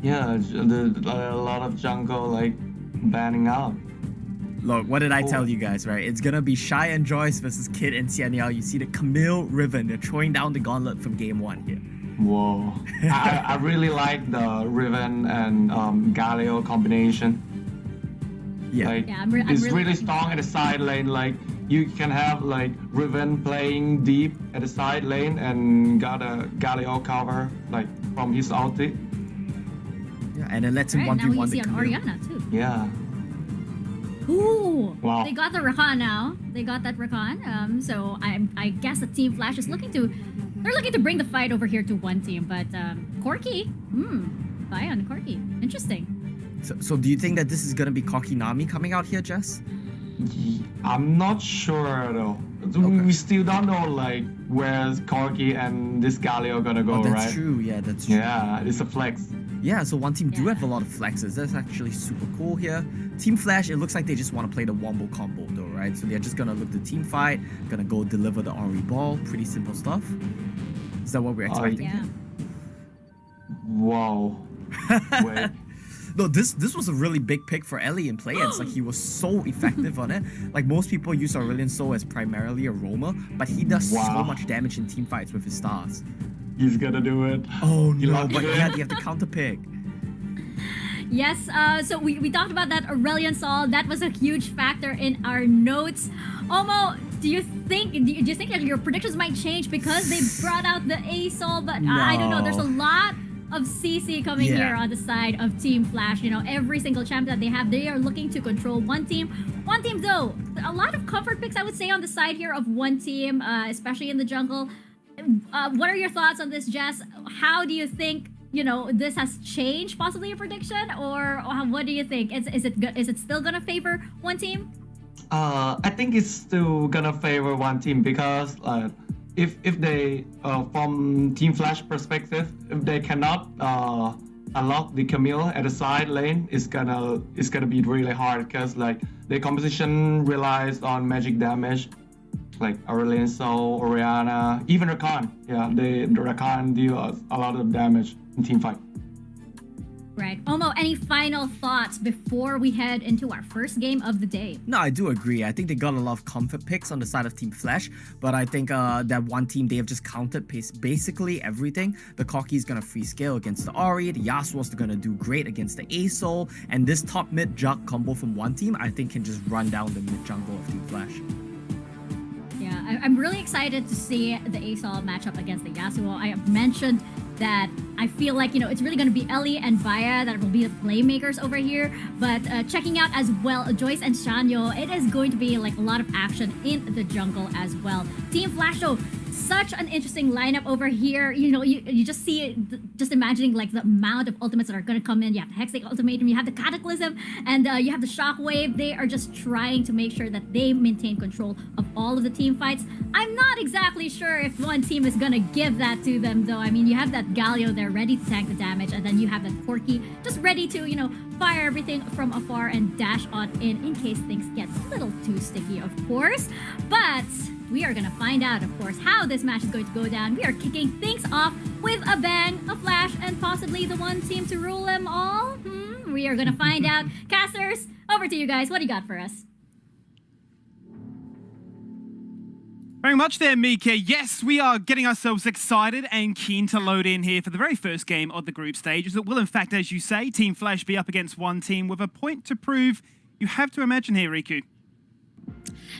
Yeah, a lot of jungle like banning out. Look, what did I tell Oh, you guys, right? It's gonna be Shy and Joyce versus Kid and Xianyao. You see the Camille Riven. They're throwing down the gauntlet from game one here. whoa. I really like the Riven and Galio combination. Yeah. Like Yeah, I'm it's really really looking strong at the side lane. Like you can have like Riven playing deep at the side lane and got a Galio cover like from his ulti. Yeah, and it lets him Right, now we 1v1 see the on Camille. Oriana too. Yeah. Ooh, Wow. they got the Rakan now. They got that Rakan. So I guess the Team Flash is looking to, they're looking to bring the fight over here to one team. But Corki, buy on Corki. Interesting. So do you think that this is gonna be Kokinami coming out here, Jess? I'm not sure though. Okay. We still don't know like where's Corki and this Galio gonna go, Oh, that's right? true. Yeah, that's true. Yeah, it's a flex. Yeah, so one team do Yeah. have a lot of flexes. That's actually super cool here. Team Flash, it looks like they just want to play the Wombo combo though, right? So they're just gonna look to team fight, gonna go deliver the Ori ball. Pretty simple stuff. Is that what we're expecting? Yeah. Whoa. Wait. No, this was a really big pick for Ellie in play-ins. Like, he was so effective on it. Like, most people use Aurelion Sol as primarily a roamer, but he does so Wow. much damage in team fights with his stars. He's gonna do it. Oh You no, locked but it in? yeah, you have to counter pick. Yes, so we talked about that Aurelion Sol. That was a huge factor in our notes. Omo, do you think that your predictions might change because they brought out the A Sol? But I don't know. There's a No. lot of CC coming Yeah. here on the side of Team Flash. You know, every single champ that they have, they are looking to control one team. One team though, a lot of comfort picks I would say on the side here of one team, especially in the jungle. What are your thoughts on this, Jess? How do you think, you know, this has changed possibly your prediction, or what do you think? Is it still gonna favor one team? I think it's still gonna favor one team because if they from Team Flash perspective, if they cannot unlock the Camille at the side lane, it's gonna be really hard because like the composition relies on magic damage, like Aurelion Sol, Oriana, even Rakan. Yeah, the Rakan deal a lot of damage in team fight. Right. Omo, any final thoughts before we head into our first game of the day? No, I do agree. I think they got a lot of comfort picks on the side of Team Flash, but I think that one team, they have just countered basically everything. The Corki is going to free scale against the Ori, the Yasuo's going to do great against the A-Soul, and this top mid Jug combo from one team, I think can just run down the mid jungle of Team Flash. Yeah, I'm really excited to see the ASOL matchup against the Yasuo. I have mentioned that I feel like, you know, it's really going to be Ellie and Vaya that will be the playmakers over here. But checking out as well Joyce and Shanyo, it is going to be like a lot of action in the jungle as well. Team Flash though, such an interesting lineup over here. You know, you just see it, just imagining like the amount of ultimates that are going to come in. You have the Hextech Ultimatum, you have the Cataclysm, and you have the Shockwave. They are just trying to make sure that they maintain control of all of the team fights. I'm not exactly sure if one team is going to give that to them though. I mean, you have that Galio there ready to tank the damage, and then you have that Corki just ready to, you know, fire everything from afar and dash on in case things get a little too sticky, of course. But we are going to find out, of course, how this match is going to go down. We are kicking things off with a bang, a flash, and possibly the one team to rule them all. We are going to find out. Casters, over to you guys. What do you got for us? Very much there, Mika. Yes, we are getting ourselves excited and keen to load in here for the very first game of the group stage. It will, in fact, as you say, Team Flash be up against one team with a point to prove. You have to imagine here, Riku.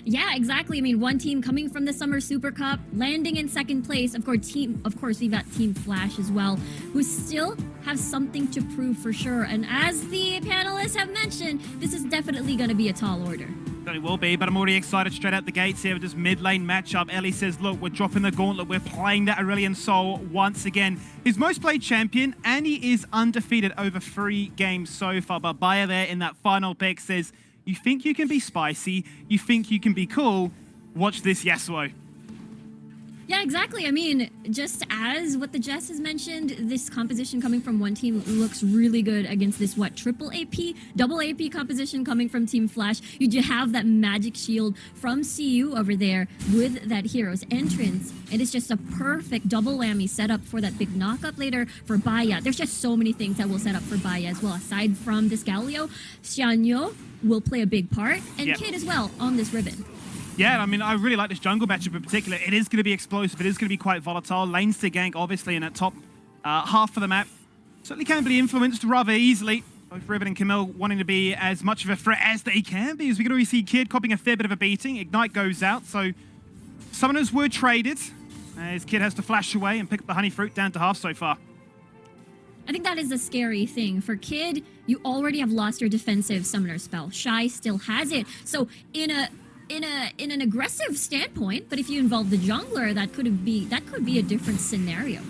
Yeah, exactly. I mean, one team coming from the Summer Super Cup, landing in second place. Of course, we've got Team Flash as well, who still have something to prove for sure. And as the panelists have mentioned, this is definitely going to be a tall order. Certainly will be, but I'm already excited straight out the gates here with this mid lane matchup. Ellie says, look, we're dropping the gauntlet. We're playing that Aurelion Sol once again. His most played champion, and he is undefeated over 3 games so far. But Baya there in that final pick says, you think you can be spicy, you think you can be cool, watch this Yasuo. Yeah, exactly. I mean, just as what the Jess has mentioned, this composition coming from one team looks really good against this, triple AP, double AP composition coming from Team Flash. You do have that magic shield from CU over there with that hero's entrance. And it's just a perfect double whammy setup for that big knockup later for Baya. There's just so many things that will set up for Baya as well. Aside from this Galio, Xianyo will play a big part, and Yep. Kid as well on this ribbon. Yeah, I mean, I really like this jungle matchup in particular. It is going to be explosive. It is going to be quite volatile. Lanes to gank, obviously, in that top half of the map. Certainly can be influenced rather easily. Both Riven and Camille wanting to be as much of a threat as they can be, as we can already see Kid copying a fair bit of a beating. Ignite goes out, so summoners were traded. As Kid has to flash away and pick up the honey fruit down to half so far. I think that is a scary thing. For Kid, you already have lost your defensive summoner spell. Shy still has it. So in an aggressive standpoint, but if you involve the jungler, that could be a different scenario.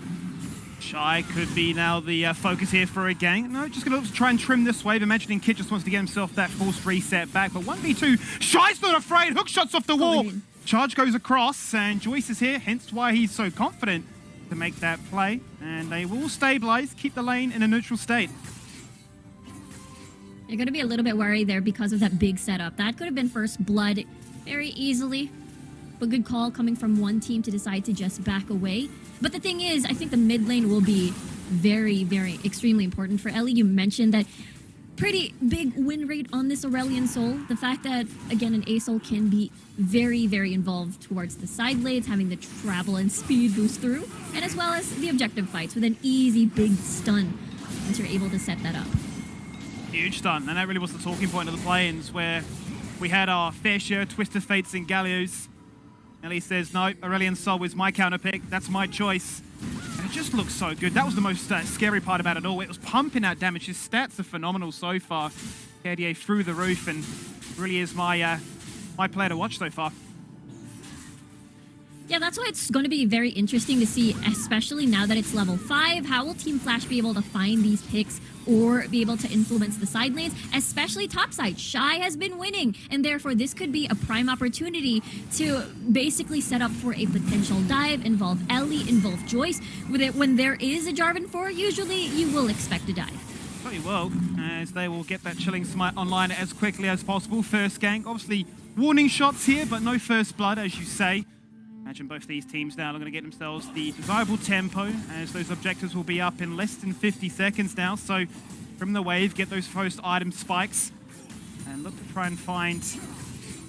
Shy could be now the focus here for a gang. No, just going to try and trim this wave. Imagining Kid just wants to get himself that forced reset back. But 1v2, Shy's not afraid. Hook shots off the wall. in. Charge goes across, and Joyce is here, hence why he's so confident to make that play. And they will stabilize, keep the lane in a neutral state. You're going to be a little bit worried there because of that big setup. That could have been first blood very easily. But good call coming from one team to decide to just back away. But the thing is, I think the mid lane will be very, very extremely important for Ellie. You mentioned that pretty big win rate on this Aurelion Soul. The fact that, again, an A-Soul can be very, very involved towards the side lanes, having the travel and speed boost through, and as well as the objective fights with an easy big stun once you're able to set that up. Huge stun, and that really was the talking point of the play-ins, where we had our fair share of Twisted Fates and Gallios. Ellie says, no, Aurelion Sol is my counter pick. That's my choice. And it just looks so good. That was the most scary part about it all. It was pumping out damage. His stats are phenomenal so far. KDA through the roof, and really is my player to watch so far. Yeah, that's why it's going to be very interesting to see, especially now that it's level 5. How will Team Flash be able to find these picks or be able to influence the side lanes, especially topside? Shy has been winning, and therefore this could be a prime opportunity to basically set up for a potential dive, involve Ellie, involve Joyce. With it, when there is a Jarvan 4, usually you will expect a dive. Very well, as they will get that Chilling Smite online as quickly as possible. First gank, obviously warning shots here, but no first blood, as you say. Imagine both these teams now are going to get themselves the desirable tempo, as those objectives will be up in less than 50 seconds now. So from the wave, get those first item spikes, and look to try and find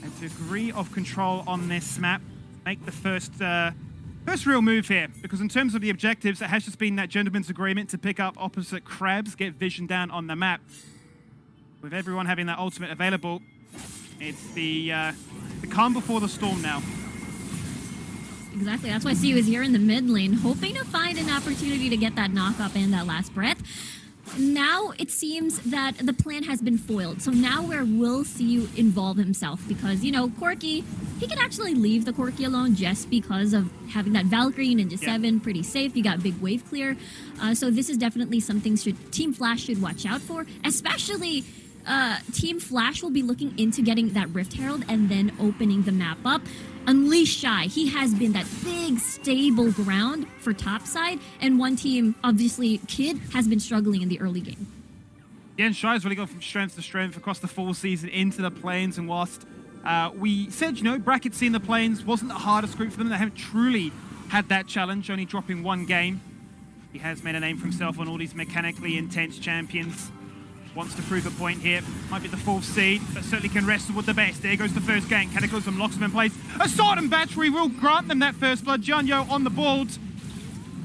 a degree of control on this map. Make the first real move here, because in terms of the objectives, it has just been that gentleman's agreement to pick up opposite crabs, get vision down on the map. With everyone having that ultimate available, it's the calm before the storm now. Exactly. That's why CU is here in the mid lane, hoping to find an opportunity to get that knock-up and that last breath. Now it seems that the plan has been foiled. So now where will CU involve himself? Because, you know, Corki, he can actually leave the Corki alone just because of having that Valkyrie and Ninja 7 pretty safe. You got big wave clear. So this is definitely something Team Flash should watch out for, especially Team Flash will be looking into getting that Rift Herald and then opening the map up. Unleash Shy. He has been that big, stable ground for topside, and one team, obviously, Kid, has been struggling in the early game. Yeah, and Shy's really gone from strength to strength across the full season into the plains, and whilst we said, you know, Bracket C in the plains wasn't the hardest group for them, they haven't truly had that challenge, only dropping one game. He has made a name for himself on all these mechanically intense champions. Wants to prove a point here. Might be the 4th seed, but certainly can wrestle with the best. There goes the first gank. Cataclysm locks him in place. A Sodom Battery will grant them that first blood. Jianyo on the board.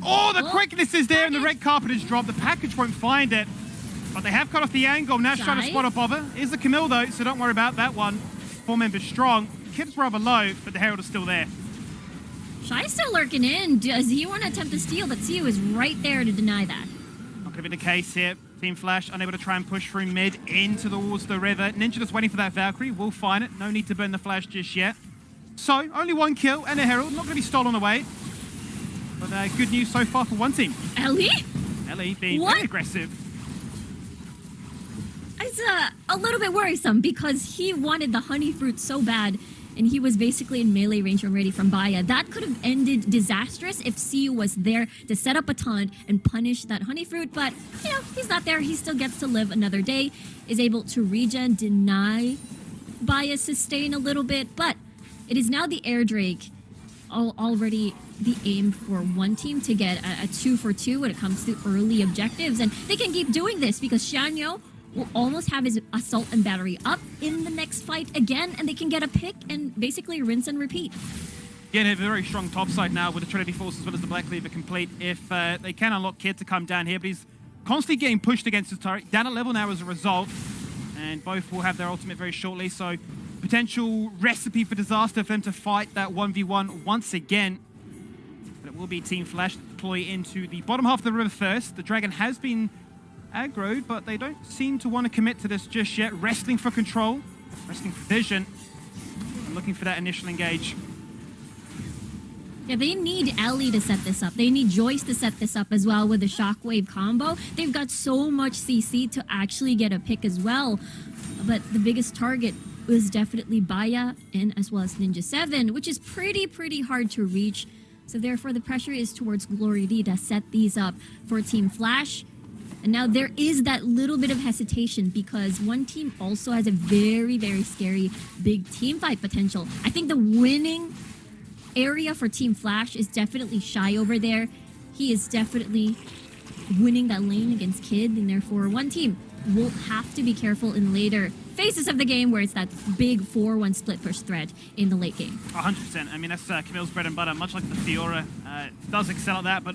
Oh, the quickness is there, and the red carpet is dropped. The package won't find it, but they have cut off the angle. Now trying to spot a bobber. Is the Camille, though, so don't worry about that one. 4 members strong. Kid's rather low, but the Herald is still there. Shy's still lurking in. Does he want to attempt to steal? But CU is right there to deny that. Not going to be the case here. Team Flash unable to try and push through mid into towards the river. Ninja just waiting for that Valkyrie. Will find it. No need to burn the Flash just yet. So, only 1 kill and a Herald. Not going to be stolen away. But good news so far for one team. Ellie? Ellie being very aggressive. It's a little bit worrisome because he wanted the honey fruit so bad. and he was basically in melee range already from Baya. That could have ended disastrous if CU was there to set up a taunt and punish that honey fruit, but you know, he's not there. He still gets to live another day, is able to regen, deny Baya sustain a little bit, but it is now the Air Drake already the aim for one team to get a 2-for-2 when it comes to early objectives, and they can keep doing this because Xianyo will almost have his assault and battery up in the next fight again, and they can get a pick and basically rinse and repeat. Yeah, they have a very strong top side now with the Trinity Force as well as the Black Cleaver complete. If they can unlock Kid to come down here, but he's constantly getting pushed against his turret, down a level now as a result, and both will have their ultimate very shortly, so potential recipe for disaster for them to fight that 1v1 once again. But it will be Team Flash to deploy into the bottom half of the river first. The Dragon has been aggroed, but they don't seem to want to commit to this just yet. Wrestling for control, wrestling for vision, and looking for that initial engage. Yeah, they need Ellie to set this up. They need Joyce to set this up as well with the Shockwave combo. They've got so much CC to actually get a pick as well. But the biggest target was definitely Baya and as well as Ninja 7, which is pretty hard to reach. So therefore, the pressure is towards Glory D to set these up for Team Flash. And now there is that little bit of hesitation because one team also has a very scary big team fight potential. I think the winning area for Team Flash is definitely Shy over there. He is definitely winning that lane against Kid, and therefore one team will have to be careful in later phases of the game where it's that big 4-1 split push threat in the late game. 100%. I mean, that's Camille's bread and butter, much like the Fiora. Does excel at that, but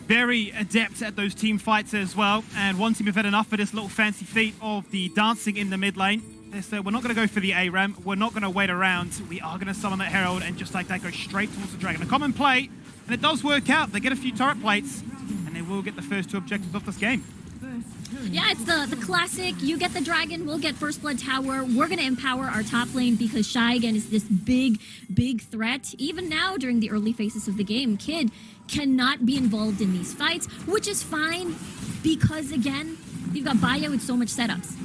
very adept at those team fights as well. And one team have had enough of this little fancy feat of the dancing in the mid lane. They said, we're not going to go for the ARAM. We're not going to wait around. We are going to summon that Herald and just like that go straight towards the Dragon. A common play, and it does work out. They get a few turret plates, and they will get the first 2 objectives of this game. Yeah, it's the classic, you get the Dragon, we'll get First Blood Tower. We're going to empower our top lane because Shy, again, is this big threat. Even now, during the early phases of the game, Kid cannot be involved in these fights, which is fine because, again, you've got Baya with so much setups.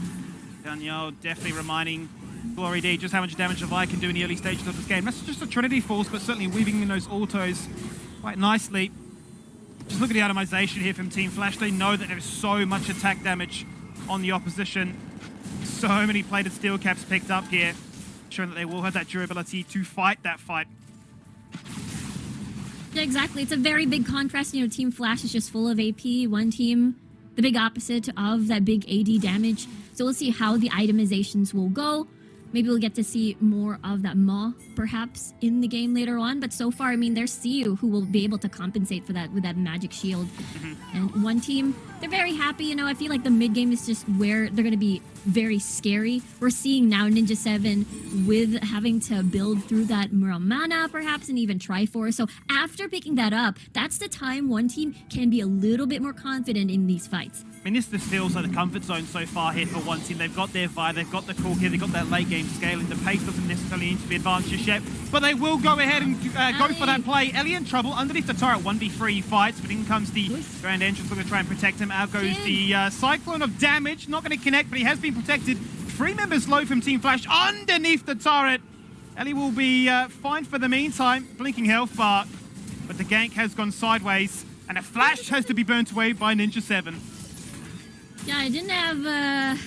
Danielle definitely reminding Glory D just how much damage Vi can do in the early stages of this game. That's just a Trinity Force, but certainly weaving in those autos quite nicely. Just look at the atomization here from Team Flash. They know that there's so much attack damage on the opposition. So many plated steel caps picked up here, showing that they will have that durability to fight that fight. Yeah, exactly. It's a very big contrast. You know, Team Flash is just full of AP. One team, the big opposite of that big AD damage. So we'll see how the itemizations will go. Maybe we'll get to see more of that Maw, perhaps, in the game later on. But so far, I mean, there's CU who will be able to compensate for that with that magic shield. And one team, they're very happy. You know, I feel like the mid game is just where they're going to be very scary. We're seeing now Ninja 7 with having to build through that Muramana, perhaps, and even Triforce. So after picking that up, that's the time one team can be a little bit more confident in these fights. I mean, this just feels like the comfort zone so far here for one team. They've got their Vi, they've got the cool here, they've got that late game scaling. The pace doesn't necessarily need to be advanced just yet, but they will go ahead and go for that play. Ellie in trouble underneath the turret, 1v3 fights, but in comes the Grand Entrance looking to try and protect him. Out goes the Cyclone of damage, not going to connect, but he has been protected. 3 members low from Team Flash underneath the turret. Ellie will be fine for the meantime. Blinking health bar, but the gank has gone sideways, and a flash has to be burnt away by Ninja 7. Yeah, I didn't have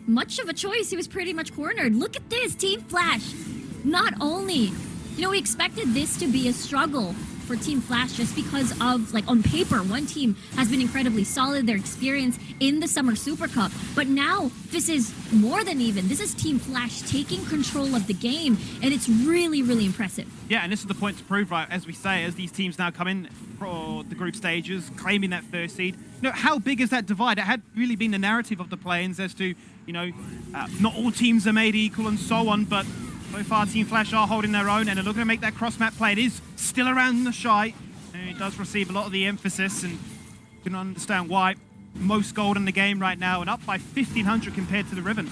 much of a choice. He was pretty much cornered. Look at this, Team Flash. Not only, you know, we expected this to be a struggle for Team Flash just because of, like, on paper, one team has been incredibly solid, their experience in the Summer Super Cup. But now, this is more than even. This is Team Flash taking control of the game, and it's really impressive. Yeah, and this is the point to prove, right, as we say, as these teams now come in for the group stages, claiming that first seed. You know, how big is that divide? It had really been the narrative of the play-ins as to, you know, not all teams are made equal and so on, but so far Team Flash are holding their own, and they're looking to make that cross-map play. It is still around the Shy, and it does receive a lot of the emphasis, and you can understand why. Most gold in the game right now, and up by 1,500 compared to the Riven.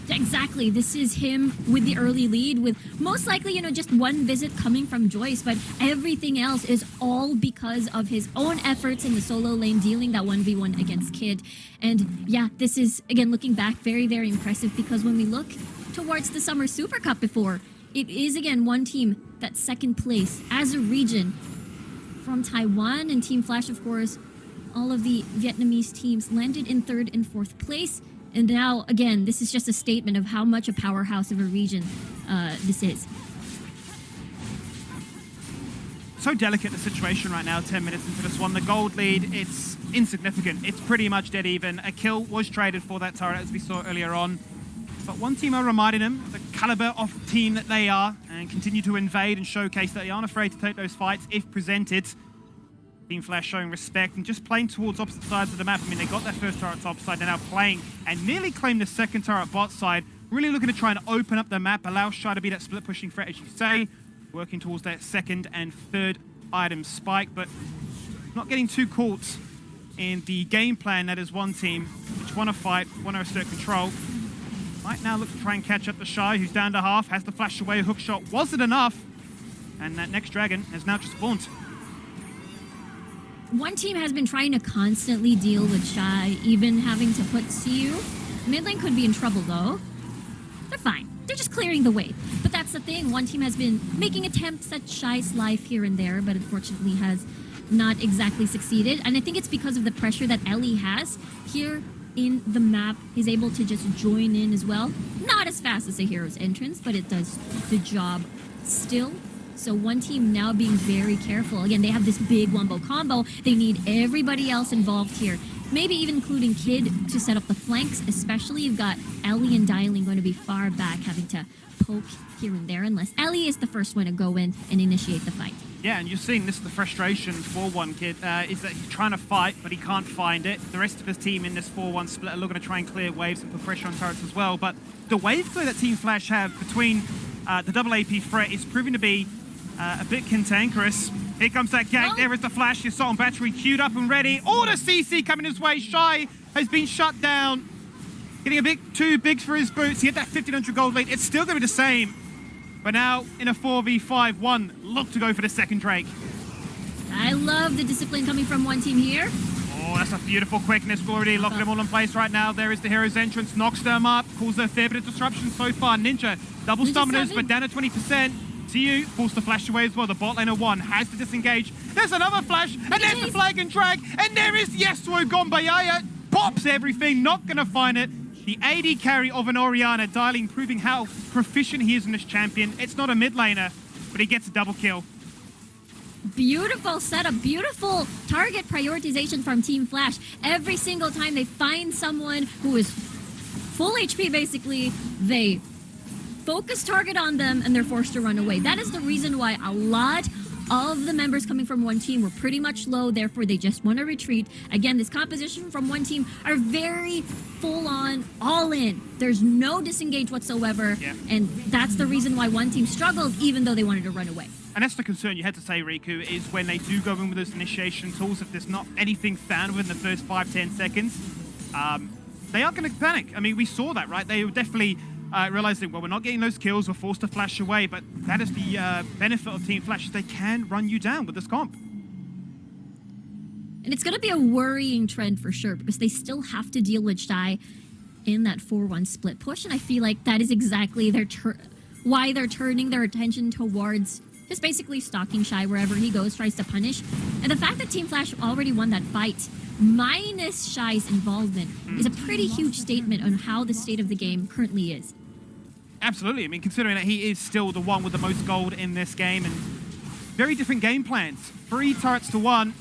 Exactly. This is him with the early lead, with most likely, you know, just one visit coming from Joyce, but everything else is all because of his own efforts in the solo lane, dealing that 1v1 against Kid. And yeah, this is, again, looking back, very impressive, because when we look towards the Summer Super Cup before. It is, again, one team that's second place as a region from Taiwan, and Team Flash, of course, all of the Vietnamese teams landed in 3rd and 4th place. And now, again, this is just a statement of how much a powerhouse of a region this is. So delicate the situation right now, 10 minutes into this one. The gold lead, it's insignificant. It's pretty much dead even. A kill was traded for that turret, as we saw earlier on. But one team are reminding them the caliber of team that they are and continue to invade and showcase that they aren't afraid to take those fights if presented. Team Flash showing respect and just playing towards opposite sides of the map. I mean, they got their first turret top side, they're now playing and nearly claimed the second turret bot side. Really looking to try and open up the map, allow Shy to be that split pushing threat, as you say. Working towards that 2nd and 3rd item spike, but not getting too caught in the game plan that is one team, which want to fight, want to assert control. Right now look to try and catch up to Shy, who's down to half, has to flash away, hook shot wasn't enough, and that next dragon has now just spawned. One team has been trying to constantly deal with Shy, even having to put CU. Mid lane could be in trouble though. They're fine. They're just clearing the way. But that's the thing. One team has been making attempts at Shy's life here and there, but unfortunately has not exactly succeeded. And I think it's because of the pressure that Ellie has here in the map. He's able to just join in as well. Not as fast as a hero's entrance, but it does the job still. So one team now being very careful. Again, they have this big wombo combo. They need everybody else involved here. Maybe even including Kid to set up the flanks, especially you've got Ellie and Dialing going to be far back, having to poke here and there, unless Ellie is the first one to go in and initiate the fight. Yeah, and you're seeing this is the frustration for one Kid, is that he's trying to fight, but he can't find it. The rest of his team in this 4-1 split are looking to try and clear waves and put pressure on turrets as well, but the wave clear that Team Flash have between the double AP threat is proving to be a bit cantankerous. Here comes that gank, there is the flash, your Assault and Battery queued up and ready. Order CC coming his way, Shy has been shut down. Getting a bit too big for his boots, he had that 1500 gold lead, it's still going to be the same. But now in a 4v5-1, look to go for the second Drake. I love the discipline coming from one team here. Oh, that's a beautiful quickness, already locking them all in place right now. There is the hero's entrance, knocks them up, causes a fair bit of disruption so far. Ninja, double summoners, but down to 20%. CU forced the flash away as well. The bot laner 1 has to disengage. There's another flash, and there's the flag and drag, and there is Yasuo Gombayaya. Pops everything, not gonna find it. The AD carry of an Orianna, Dialing proving how proficient he is in this champion. It's not a mid laner, but he gets a double kill. Beautiful setup, beautiful target prioritization from Team Flash. Every single time they find someone who is full HP, basically, they focus target on them and they're forced to run away. That is the reason why a lot of the members coming from one team were pretty much low, therefore they just want to retreat. Again, this composition from one team are very full on, all in. There's no disengage whatsoever, and that's the reason why one team struggled even though they wanted to run away. And that's the concern you had to say, Riku, is when they do go in with those initiation tools, if there's not anything found within the first 5-10 seconds, they aren't going to panic. I mean, we saw that, right? They were definitely realizing, well, we're not getting those kills, we're forced to flash away, but that is the benefit of Team Flash, is they can run you down with this comp. And it's going to be a worrying trend for sure, because they still have to deal with Shy in that 4-1 split push, and I feel like that is exactly why they're turning their attention towards just basically stalking Shy wherever he goes, tries to punish. And the fact that Team Flash already won that fight, minus Shy's involvement, is a pretty huge statement on how the state of the game currently is. Absolutely. I mean, considering that he is still the one with the most gold in this game, and very different game plans. 3 turrets to 1.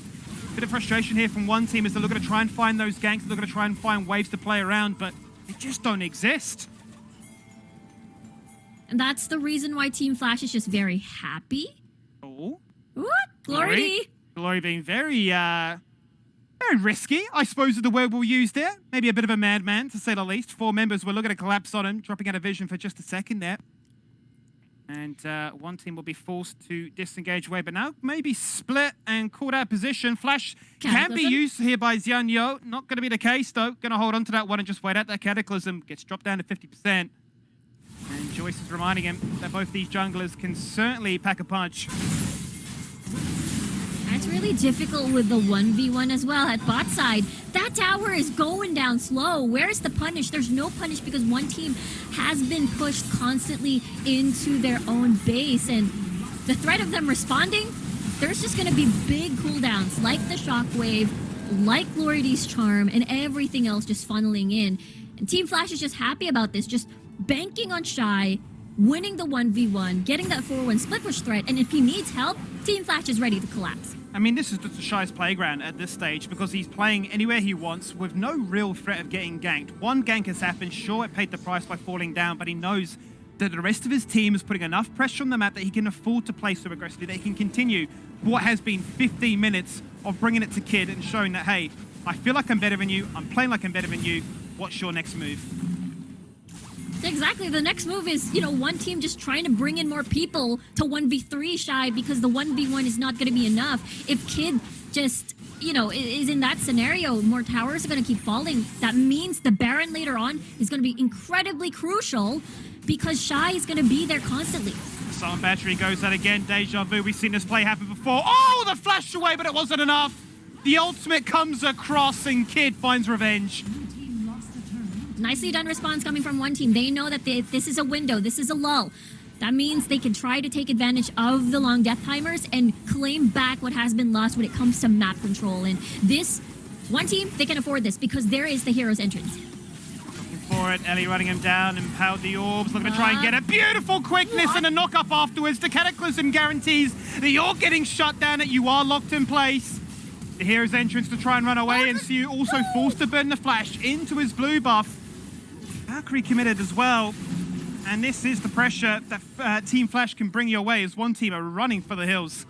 Bit of frustration here from one team as they're looking to try and find those ganks, they're going to try and find waves to play around, but they just don't exist. And that's the reason why Team Flash is just very happy. Oh. What? Glory! Glory being very risky, I suppose is the word we'll use there. Maybe a bit of a madman, to say the least. 4 members were looking to collapse on him, dropping out of vision for just a second there. And one team will be forced to disengage away, but now maybe split and caught out position. Flash can be used here by Xian Yo. Not going to be the case, though. Going to hold on to that one and just wait out that Cataclysm. Gets dropped down to 50%. And Joyce is reminding him that both these junglers can certainly pack a punch. it's really difficult with the 1v1 as well at bot side. That tower is going down slow. Where's the punish? There's no punish because one team has been pushed constantly into their own base, and the threat of them responding, there's just going to be big cooldowns like the Shockwave, like Glory D's Charm, and everything else just funneling in. And Team Flash is just happy about this, just banking on Shy, winning the 1v1, getting that 4-1 split push threat, and if he needs help, Team Flash is ready to collapse. I mean, this is just Shy's playground at this stage because he's playing anywhere he wants with no real threat of getting ganked. One gank has happened, sure, it paid the price by falling down, but he knows that the rest of his team is putting enough pressure on the map that he can afford to play so aggressively that he can continue what has been 15 minutes of bringing it to Kid and showing that, hey, I feel like I'm better than you, I'm playing like I'm better than you, what's your next move? Exactly. The next move is, you know, one team just trying to bring in more people to 1v3 Shy because the 1v1 is not going to be enough. If Kid just, you know, is in that scenario, more towers are going to keep falling. That means the Baron later on is going to be incredibly crucial because Shy is going to be there constantly. Silent Battery goes out again. Deja vu. We've seen this play happen before. Oh, the flash away, but it wasn't enough. The ultimate comes across and Kid finds revenge. Nicely done response coming from one team. They know that this is a window, this is a lull. That means they can try to take advantage of the long death timers and claim back what has been lost when it comes to map control. And this one team, they can afford this because there is the hero's entrance. Looking for it. Ellie running him down, empowered the orbs, looking to try and get a beautiful quickness and a knock up afterwards. The Cataclysm guarantees that you're getting shut down, that you are locked in place. The hero's entrance to try and run away, and Siu also forced to burn the flash into his blue buff. Valkyrie committed as well, and this is the pressure that Team Flash can bring your way as one team are running for the hills.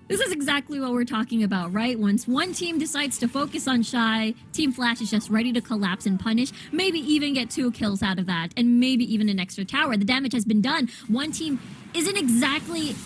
This is exactly what we're talking about, right? Once one team decides to focus on Shy, Team Flash is just ready to collapse and punish, maybe even get 2 kills out of that, and maybe even an extra tower. The damage has been done. One team isn't exactly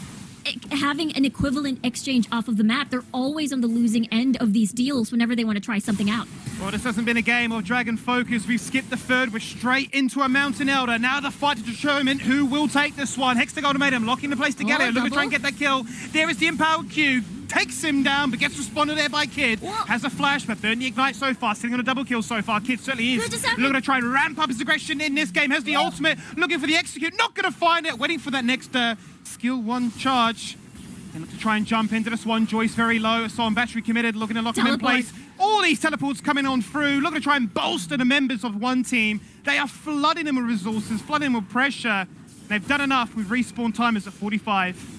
having an equivalent exchange off of the map. They're always on the losing end of these deals whenever they want to try something out. Well, this hasn't been a game of Dragon Focus. We've skipped the third. We're straight into a Mountain Elder. Now the fight to determine who will take this one. Hextech Ultimatum locking the place together. Looking to try and get that kill. There is the Empowered Q. Takes him down, but gets responded there by Kid. Whoa. Has a flash, but burned the Ignite so far. Sitting on a double kill so far. Kid certainly is looking to try and ramp up his aggression in this game. Has the ultimate. Looking for the execute. Not going to find it. Waiting for that next skill 1 charge. And look to try and jump into this one. Joyce very low. Silent Battery committed. Looking to lock him in place. All these teleports coming on through. Looking to try and bolster the members of one team. They are flooding them with resources, flooding them with pressure. They've done enough with respawn timers at 45.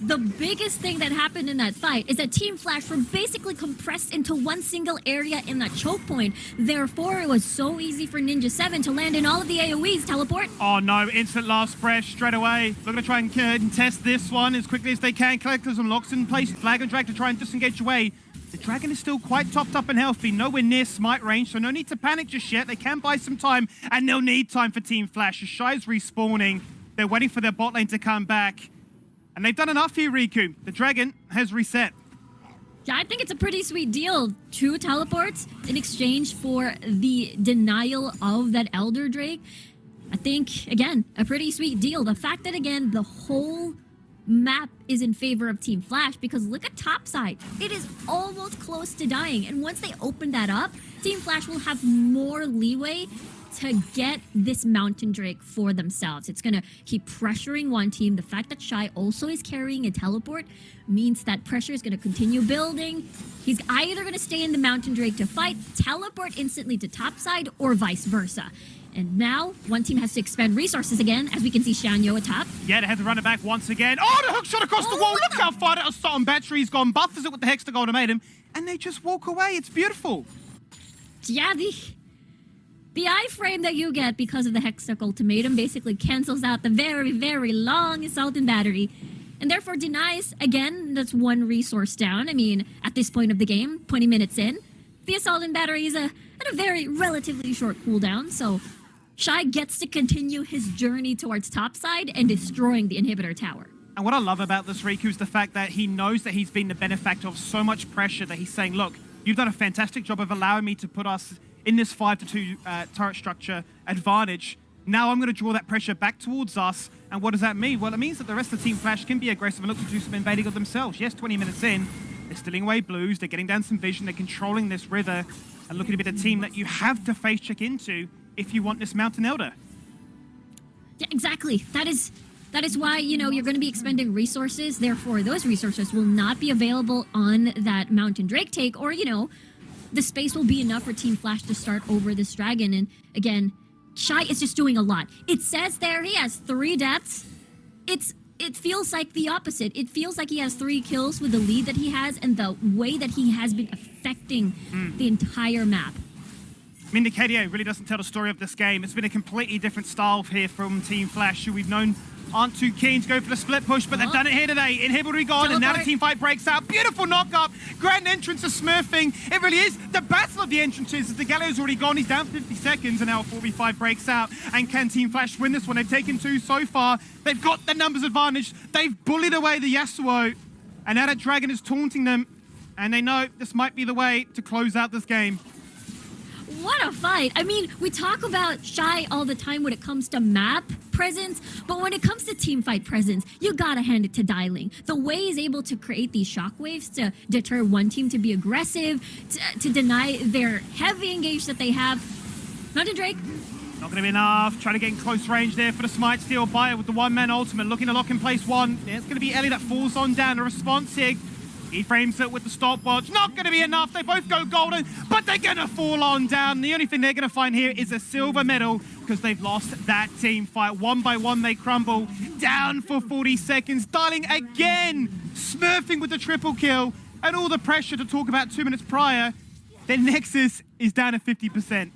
The biggest thing that happened in that fight is that Team Flash were basically compressed into one single area in that choke point. Therefore, it was so easy for Ninja 7 to land in all of the AoEs. Teleport. Oh no, instant last breath straight away. Looking to try and contest this one as quickly as they can. Cataclysm locks in place. Flag and drag to try and disengage away. The Dragon is still quite topped up and healthy. Nowhere near smite range, so no need to panic just yet. They can buy some time, and they'll need time for Team Flash. As Shy is respawning, they're waiting for their bot lane to come back. And they've done enough here, Riku. The Dragon has reset. Yeah, I think it's a pretty sweet deal. 2 teleports in exchange for the denial of that Elder Drake. I think, again, a pretty sweet deal. The fact that, again, the whole map is in favor of Team Flash, because look at topside. It is almost close to dying. And once they open that up, Team Flash will have more leeway to get this Mountain Drake for themselves. It's going to keep pressuring one team. The fact that Shy also is carrying a teleport means that pressure is going to continue building. He's either going to stay in the Mountain Drake to fight, teleport instantly to topside, or vice versa. And now, one team has to expend resources again, as we can see Xianyo atop. Yeah, they had to run it back once again. Oh, the hook shot across the wall. Look how far that Assault Battery's gone. Buffers it with the Hextech Ultimatum, and they just walk away. It's beautiful. Yeah, the iframe that you get because of the Hextech Ultimatum basically cancels out the very, very long Assault and Battery, and therefore denies, again, that's one resource down. I mean, at this point of the game, 20 minutes in, the Assault and Battery is at a very relatively short cooldown, so Shy gets to continue his journey towards topside and destroying the inhibitor tower. And what I love about this, Riku, is the fact that he knows that he's been the benefactor of so much pressure that he's saying, look, you've done a fantastic job of allowing me to put us in this 5-2 turret structure advantage. Now I'm going to draw that pressure back towards us. And what does that mean? Well, it means that the rest of Team Flash can be aggressive and look to do some invading of themselves. Yes, 20 minutes in, they're stealing away blues, they're getting down some vision, they're controlling this river, and looking to be the team that you have to face check into if you want this Mountain Elder. Yeah, exactly. That is why, you know, you're going to be expending resources. Therefore, those resources will not be available on that Mountain Drake take, or, you know, the space will be enough for Team Flash to start over this dragon. And again, Shy is just doing a lot. It says there he has 3 deaths. It feels like the opposite. It feels like he has 3 kills with the lead that he has and the way that he has been affecting the entire map. I mean, the KDA really doesn't tell the story of this game. It's been a completely different style here from Team Flash, who we've known aren't too keen to go for the split push, but they've done it here today. Inhibitory gone, and now the team fight breaks out. Beautiful knock-up, grand entrance of Smurfing. It really is the battle of the entrances, as the Galio's already gone. He's down 50 seconds, and now a 4v5 breaks out. And can Team Flash win this one? They've taken 2 so far. They've got the numbers advantage. They've bullied away the Yasuo, and now that Dragon is taunting them, and they know this might be the way to close out this game. What a fight. I mean, we talk about Shy all the time when it comes to map presence, but when it comes to team fight presence, you gotta hand it to Dailing. The way he's able to create these shockwaves to deter one team to be aggressive, to deny their heavy engage that they have. Mountain Drake. Not going to be enough. Trying to get in close range there for the Smite Steel Buyer with the one-man ultimate. Looking to lock in place one. It's going to be Ellie that falls on down. A response here. He frames it with the stopwatch. Not going to be enough. They both go golden, but they're going to fall on down. The only thing they're going to find here is a silver medal because they've lost that team fight. One by one, they crumble. Down for 40 seconds. Darling again, smurfing with the triple kill. And all the pressure to talk about 2 minutes prior. Their Nexus is down to 50%.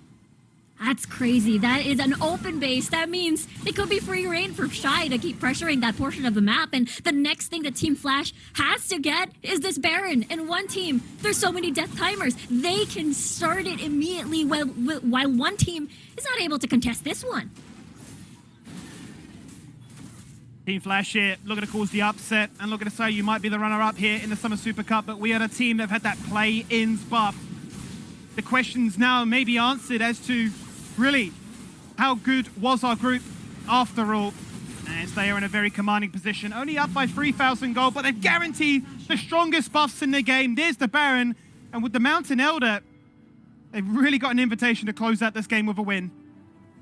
That's crazy. That is an open base. That means it could be free reign for Shy to keep pressuring that portion of the map. And the next thing that Team Flash has to get is this Baron. And one team, there's so many death timers. They can start it immediately while one team is not able to contest this one. Team Flash here looking to cause the upset and looking to say you might be the runner-up here in the Summer Super Cup, but we are a team that have had that play-ins buff. The questions now may be answered as to really how good was our group after all, as they are in a very commanding position, only up by 3,000 gold, but they've guaranteed the strongest buffs in the game. There's the Baron, and with the Mountain Elder, they've really got an invitation to close out this game with a win.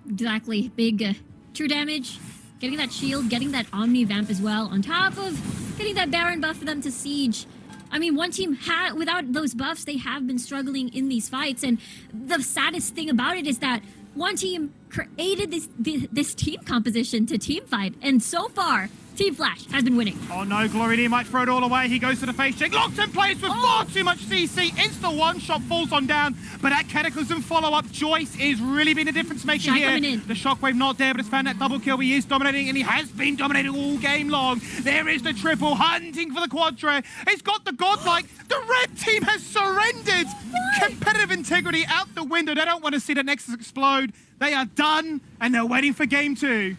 Exactly. Big true damage, getting that shield, getting that Omni Vamp as well, on top of getting that Baron buff for them to siege. I mean, one team without those buffs, they have been struggling in these fights, and the saddest thing about it is that one team created this team composition to team fight, and so far, Team Flash has been winning. Oh no, Glory D might throw it all away. He goes to the face check, locked in place with far too much CC. Insta one-shot falls on down, but that Cataclysm follow-up, Joyce is really being a difference maker here. The Shockwave not there, but it's found that double kill. He is dominating, and he has been dominating all game long. There is the triple, hunting for the quadra. He's got the godlike. The red team has surrendered. Competitive integrity out the window. They don't want to see the Nexus explode. They are done, and they're waiting for game 2.